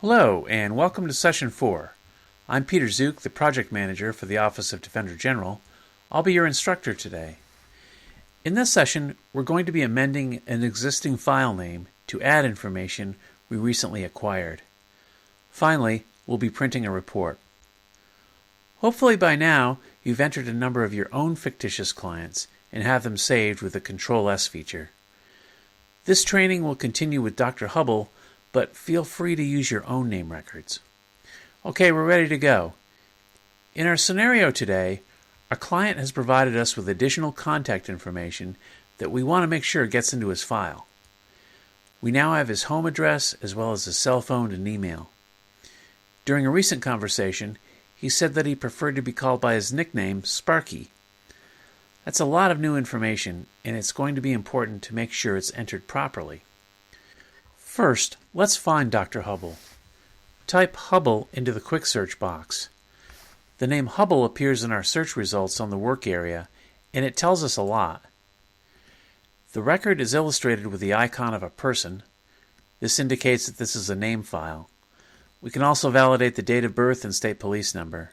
Hello, and welcome to Session 4. I'm Peter Zook, the Project Manager for the Office of Defender General. I'll be your instructor today. In this session, we're going to be amending an existing file name to add information we recently acquired. Finally, we'll be printing a report. Hopefully by now, you've entered a number of your own fictitious clients and have them saved with the Control-S feature. This training will continue with Dr. Hubble, but feel free to use your own name records. Okay, we're ready to go. In our scenario today, our client has provided us with additional contact information that we want to make sure gets into his file. We now have his home address as well as his cell phone and email. During a recent conversation, he said that he preferred to be called by his nickname, Sparky. That's a lot of new information, and it's going to be important to make sure it's entered properly. First, let's find Dr. Hubble. Type Hubble into the quick search box. The name Hubble appears in our search results on the work area, and it tells us a lot. The record is illustrated with the icon of a person. This indicates that this is a name file. We can also validate the date of birth and state police number.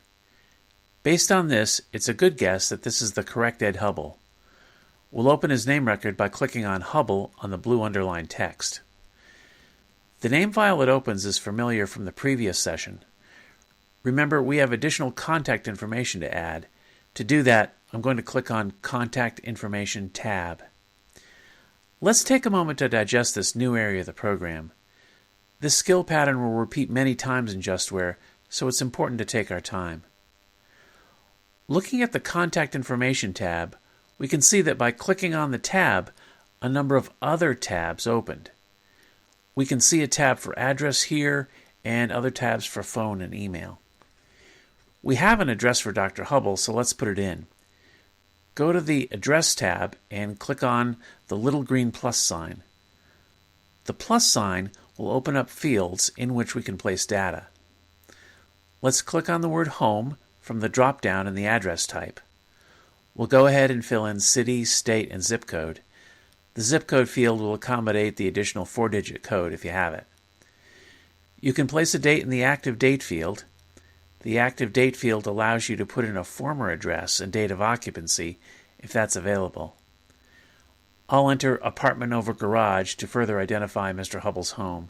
Based on this, it's a good guess that this is the correct Ed Hubble. We'll open his name record by clicking on Hubble on the blue underlined text. The name file it opens is familiar from the previous session. Remember, we have additional contact information to add. To do that, I'm going to click on Contact Information tab. Let's take a moment to digest this new area of the program. This skill pattern will repeat many times in JustWare, so it's important to take our time. Looking at the Contact Information tab, we can see that by clicking on the tab, a number of other tabs opened. We can see a tab for address here and other tabs for phone and email. We have an address for Dr. Hubble, so let's put it in. Go to the Address tab and click on the little green plus sign. The plus sign will open up fields in which we can place data. Let's click on the word Home from the drop-down in the address type. We'll go ahead and fill in city, state, and zip code. The zip code field will accommodate the additional 4-digit code if you have it. You can place a date in the active date field. The active date field allows you to put in a former address and date of occupancy if that's available. I'll enter apartment over garage to further identify Mr. Hubble's home.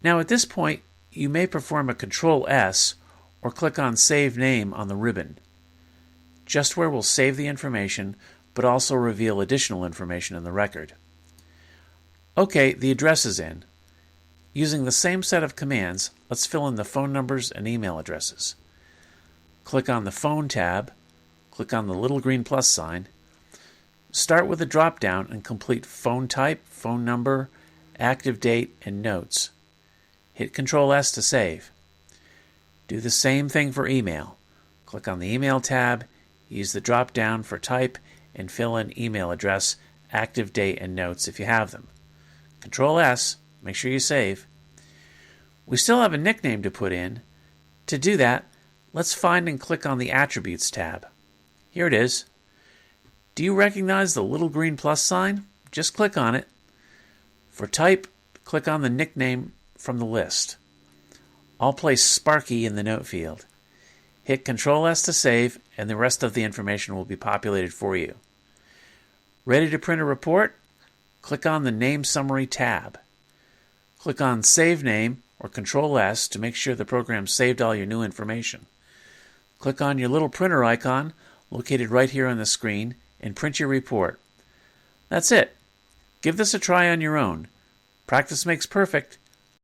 Now at this point, you may perform a Control-S or click on Save Name on the ribbon. JustWare will save the information but also reveal additional information in the record. Okay, the address is in. Using the same set of commands, let's fill in the phone numbers and email addresses. Click on the Phone tab, click on the little green plus sign. Start with the drop-down and complete phone type, phone number, active date, and notes. Hit Control-S to save. Do the same thing for email. Click on the Email tab, use the drop-down for type, and fill in email address, active date, and notes if you have them. Control-S, make sure you save. We still have a nickname to put in. To do that, let's find and click on the Attributes tab. Here it is. Do you recognize the little green plus sign? Just click on it. For type, click on the nickname from the list. I'll place Sparky in the note field. Hit Control-S to save, and the rest of the information will be populated for you. Ready to print a report? Click on the Name Summary tab. Click on Save Name or Control-S to make sure the program saved all your new information. Click on your little printer icon located right here on the screen and print your report. That's it. Give this a try on your own. Practice makes perfect,